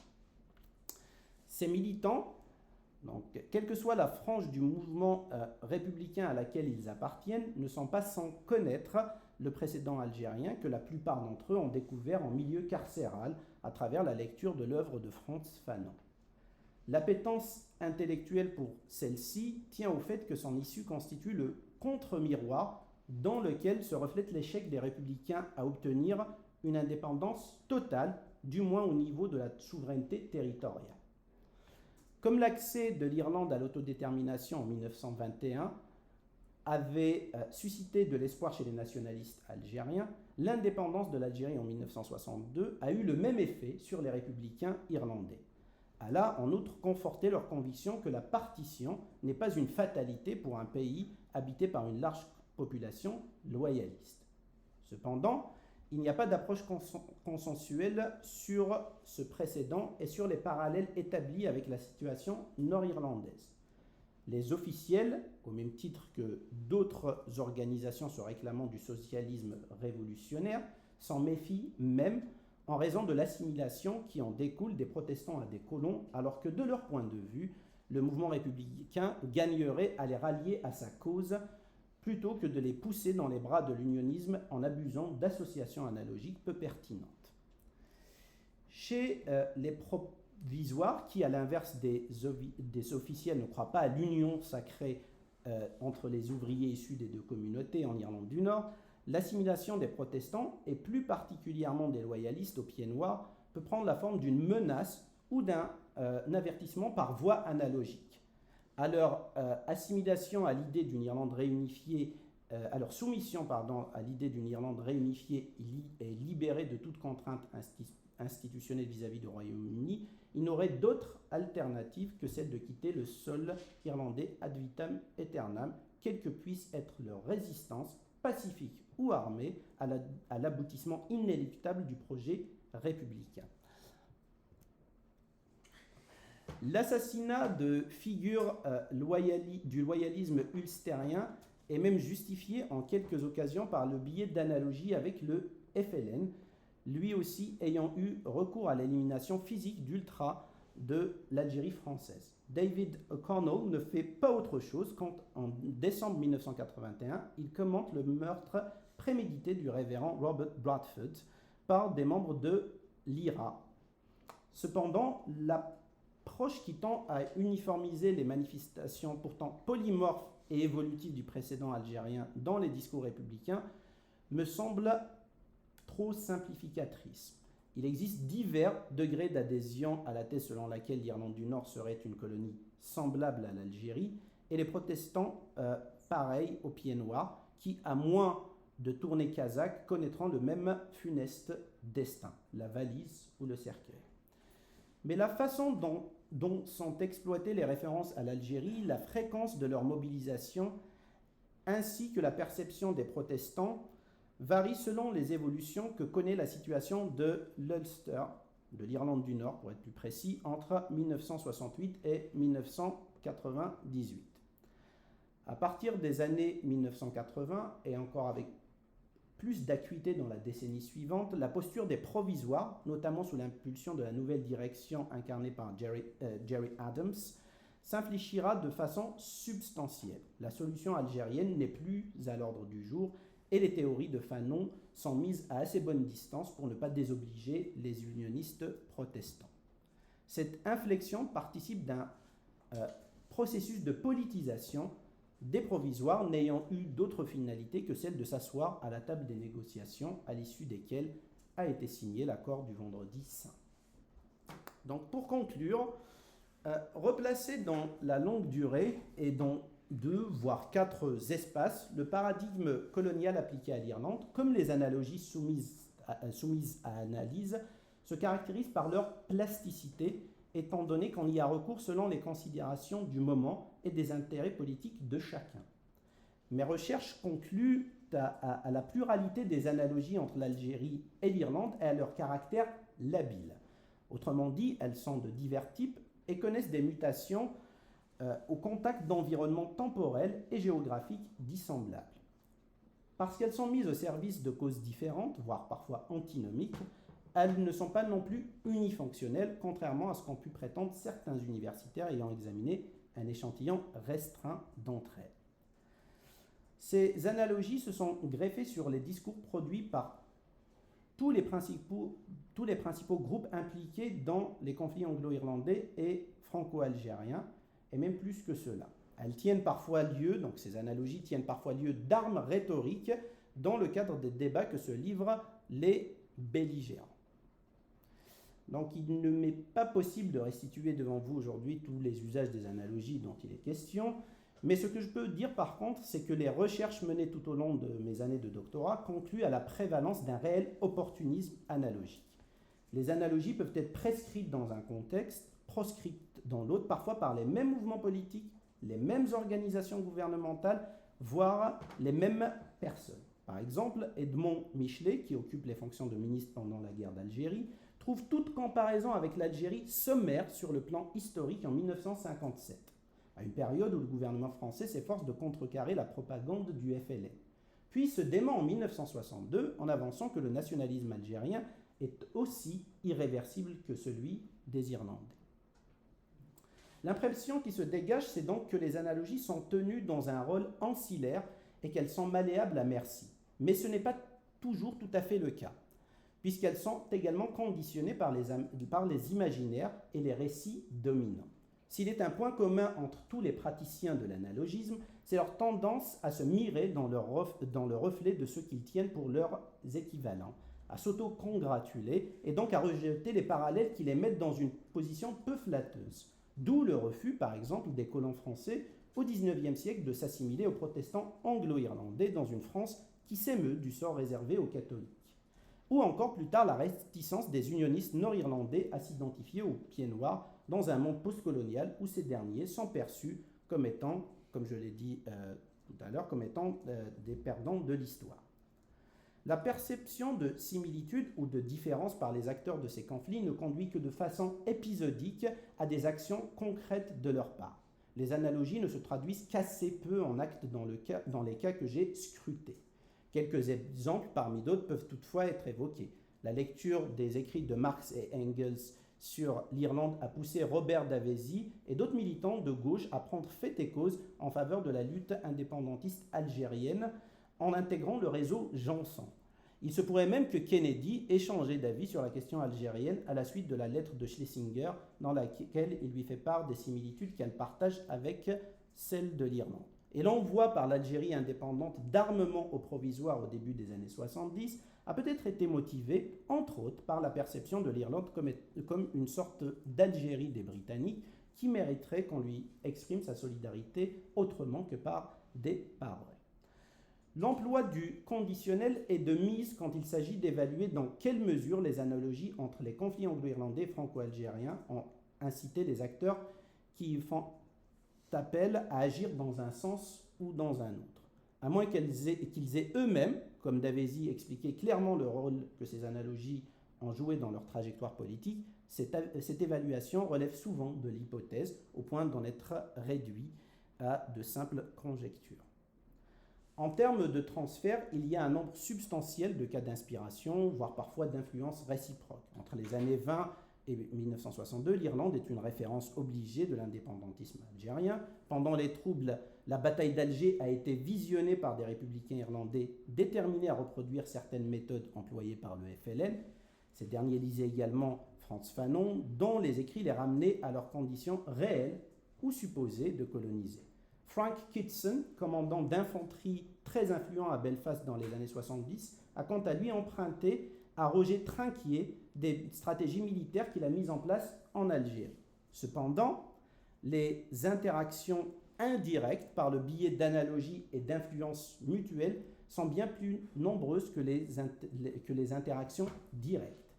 Ces militants, donc, quelle que soit la frange du mouvement républicain à laquelle ils appartiennent, ne sont pas sans connaître le précédent algérien que la plupart d'entre eux ont découvert en milieu carcéral à travers la lecture de l'œuvre de Frantz Fanon. L'appétence intellectuelle pour celle-ci tient au fait que son issue constitue le contre-miroir dans lequel se reflète l'échec des républicains à obtenir une indépendance totale, du moins au niveau de la souveraineté territoriale. Comme l'accès de l'Irlande à l'autodétermination en 1921 avait suscité de l'espoir chez les nationalistes algériens, l'indépendance de l'Algérie en 1962 a eu le même effet sur les républicains irlandais. Elle a en outre conforté leur conviction que la partition n'est pas une fatalité pour un pays habité par une large population loyaliste. Cependant, il n'y a pas d'approche consensuelle sur ce précédent et sur les parallèles établis avec la situation nord-irlandaise. Les officiels, au même titre que d'autres organisations se réclamant du socialisme révolutionnaire, s'en méfient même en raison de l'assimilation qui en découle des protestants à des colons, alors que de leur point de vue, le mouvement républicain gagnerait à les rallier à sa cause plutôt que de les pousser dans les bras de l'unionisme en abusant d'associations analogiques peu pertinentes. Chez les provisoires, qui à l'inverse des officiels ne croient pas à l'union sacrée entre les ouvriers issus des deux communautés en Irlande du Nord, l'assimilation des protestants, et plus particulièrement des loyalistes aux pieds noirs, peut prendre la forme d'une menace ou d'un avertissement par voie analogique. À leur assimilation à l'idée d'une Irlande réunifiée, à leur soumission à l'idée d'une Irlande réunifiée et libérée de toute contrainte institutionnelle vis-à-vis du Royaume-Uni, il n'aurait d'autre alternative que celle de quitter le sol irlandais ad vitam aeternam, quelle que puisse être leur résistance, pacifique ou armée, à l'aboutissement inéluctable du projet républicain. L'assassinat de figures du loyalisme ulstérien est même justifié en quelques occasions par le biais d'analogies avec le FLN, lui aussi ayant eu recours à l'élimination physique d'ultra de l'Algérie française. David O'Connell ne fait pas autre chose quand, en décembre 1981, il commente le meurtre prémédité du révérend Robert Bradford par des membres de l'IRA. Cependant, l'approche qui tend à uniformiser les manifestations pourtant polymorphes et évolutives du précédent algérien dans les discours républicains me semble trop simplificatrice. Il existe divers degrés d'adhésion à la thèse selon laquelle l'Irlande du Nord serait une colonie semblable à l'Algérie, et les protestants pareils aux pieds noirs, qui, à moins de tourner kazakh, connaîtront le même funeste destin, la valise ou le cercueil. Mais la façon dont sont exploitées les références à l'Algérie, la fréquence de leur mobilisation, ainsi que la perception des protestants, varie selon les évolutions que connaît la situation de l'Ulster, de l'Irlande du Nord pour être plus précis, entre 1968 et 1998. À partir des années 1980, et encore avec plus d'acuité dans la décennie suivante, la posture des provisoires, notamment sous l'impulsion de la nouvelle direction incarnée par Gerry Adams, s'infléchira de façon substantielle. La solution algérienne n'est plus à l'ordre du jour, et les théories de Fanon sont mises à assez bonne distance pour ne pas désobliger les unionistes protestants. Cette inflexion participe d'un processus de politisation des provisoires n'ayant eu d'autre finalité que celle de s'asseoir à la table des négociations à l'issue desquelles a été signé l'accord du Vendredi Saint. Donc pour conclure, replacer dans la longue durée et dans 2 voire 4 espaces, le paradigme colonial appliqué à l'Irlande, comme les analogies soumises à analyse, se caractérise par leur plasticité, étant donné qu'on y a recours selon les considérations du moment et des intérêts politiques de chacun. Mes recherches concluent à la pluralité des analogies entre l'Algérie et l'Irlande et à leur caractère labile. Autrement dit, elles sont de divers types et connaissent des mutations au contact d'environnements temporels et géographiques dissemblables. Parce qu'elles sont mises au service de causes différentes, voire parfois antinomiques, elles ne sont pas non plus unifonctionnelles, contrairement à ce qu'ont pu prétendre certains universitaires ayant examiné un échantillon restreint d'entre elles. Ces analogies se sont greffées sur les discours produits par tous les principaux groupes impliqués dans les conflits anglo-irlandais et franco-algériens, et même plus que cela. Elles tiennent parfois lieu, donc ces analogies tiennent parfois lieu d'armes rhétoriques dans le cadre des débats que se livrent les belligérants. Donc il ne m'est pas possible de restituer devant vous aujourd'hui tous les usages des analogies dont il est question, mais ce que je peux dire par contre, c'est que les recherches menées tout au long de mes années de doctorat concluent à la prévalence d'un réel opportunisme analogique. Les analogies peuvent être prescrites dans un contexte, proscrites dans l'autre, parfois par les mêmes mouvements politiques, les mêmes organisations gouvernementales, voire les mêmes personnes. Par exemple, Edmond Michelet, qui occupe les fonctions de ministre pendant la guerre d'Algérie, trouve toute comparaison avec l'Algérie sommaire sur le plan historique en 1957, à une période où le gouvernement français s'efforce de contrecarrer la propagande du FLN. Puis se dément en 1962 en avançant que le nationalisme algérien est aussi irréversible que celui des Irlandais. L'impression qui se dégage, c'est donc que les analogies sont tenues dans un rôle ancillaire et qu'elles sont malléables à merci. Mais ce n'est pas toujours tout à fait le cas, puisqu'elles sont également conditionnées par les imaginaires et les récits dominants. S'il est un point commun entre tous les praticiens de l'analogisme, c'est leur tendance à se mirer dans le reflet de ceux qu'ils tiennent pour leurs équivalents, à s'auto-congratuler et donc à rejeter les parallèles qui les mettent dans une position peu flatteuse. D'où le refus, par exemple, des colons français au XIXe siècle de s'assimiler aux protestants anglo-irlandais dans une France qui s'émeut du sort réservé aux catholiques. Ou encore plus tard la réticence des unionistes nord-irlandais à s'identifier aux pieds noirs dans un monde postcolonial où ces derniers sont perçus comme étant, comme je l'ai dit tout à l'heure, comme étant des perdants de l'histoire. La perception de similitude ou de différence par les acteurs de ces conflits ne conduit que de façon épisodique à des actions concrètes de leur part. Les analogies ne se traduisent qu'assez peu en actes dans les cas que j'ai scrutés. Quelques exemples parmi d'autres peuvent toutefois être évoqués. La lecture des écrits de Marx et Engels sur l'Irlande a poussé Robert Davesi et d'autres militants de gauche à prendre fait et cause en faveur de la lutte indépendantiste algérienne en intégrant le réseau Janson. Il se pourrait même que Kennedy ait changé d'avis sur la question algérienne à la suite de la lettre de Schlesinger dans laquelle il lui fait part des similitudes qu'elle partage avec celle de l'Irlande. Et l'envoi par l'Algérie indépendante d'armement au provisoire au début des années 70 a peut-être été motivé, entre autres, par la perception de l'Irlande comme une sorte d'Algérie des Britanniques qui mériterait qu'on lui exprime sa solidarité autrement que par des paroles. L'emploi du conditionnel est de mise quand il s'agit d'évaluer dans quelle mesure les analogies entre les conflits anglo-irlandais et franco-algériens ont incité les acteurs qui font appel à agir dans un sens ou dans un autre. À moins qu'ils aient eux-mêmes, comme Davesi expliqué clairement le rôle que ces analogies ont joué dans leur trajectoire politique, cette évaluation relève souvent de l'hypothèse au point d'en être réduit à de simples conjectures. En termes de transfert, il y a un nombre substantiel de cas d'inspiration, voire parfois d'influence réciproque. Entre les années 20 et 1962, l'Irlande est une référence obligée de l'indépendantisme algérien. Pendant les troubles, la bataille d'Alger a été visionnée par des républicains irlandais déterminés à reproduire certaines méthodes employées par le FLN. Ces derniers lisaient également Frantz Fanon, dont les écrits les ramenaient à leurs conditions réelles ou supposées de coloniser. Frank Kitson, commandant d'infanterie très influent à Belfast dans les années 70, a quant à lui emprunté à Roger Trinquier des stratégies militaires qu'il a mises en place en Algérie. Cependant, les interactions indirectes par le biais d'analogies et d'influences mutuelles sont bien plus nombreuses que les interactions directes.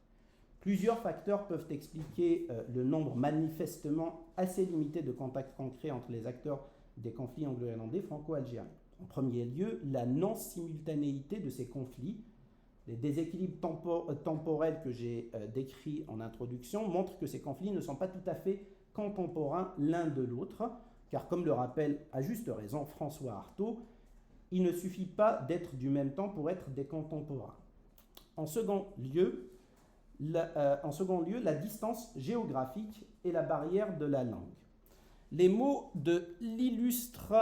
Plusieurs facteurs peuvent expliquer le nombre manifestement assez limité de contacts concrets entre les acteurs des conflits anglo-irlandais franco-algériens. En premier lieu, la non-simultanéité de ces conflits. Les déséquilibres temporels que j'ai décrits en introduction montrent que ces conflits ne sont pas tout à fait contemporains l'un de l'autre, car comme le rappelle à juste raison François Artaud, il ne suffit pas d'être du même temps pour être des contemporains. En second lieu, la distance géographique et la barrière de la langue. Les mots de l'illustre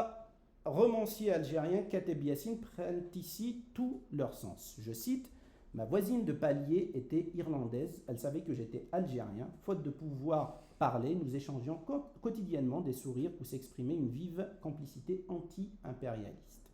romancier algérien Kateb Yassine prennent ici tout leur sens. Je cite « Ma voisine de palier était irlandaise, elle savait que j'étais algérien. Faute de pouvoir parlaient, nous échangions quotidiennement des sourires où s'exprimait une vive complicité anti-impérialiste.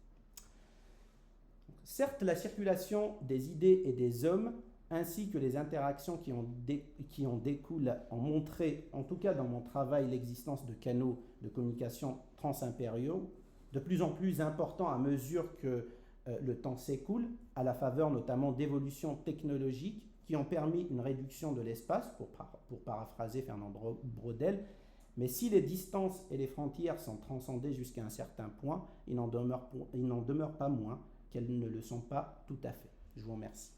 Certes, la circulation des idées et des hommes, ainsi que les interactions qui en découlent, ont montré, en tout cas dans mon travail, l'existence de canaux de communication transimpériaux, de plus en plus importants à mesure que le temps s'écoule, à la faveur notamment d'évolutions technologiques qui ont permis une réduction de l'espace, pour paraphraser Fernand Braudel. Mais si les distances et les frontières sont transcendées jusqu'à un certain point, il n'en demeure pas moins qu'elles ne le sont pas tout à fait. Je vous remercie.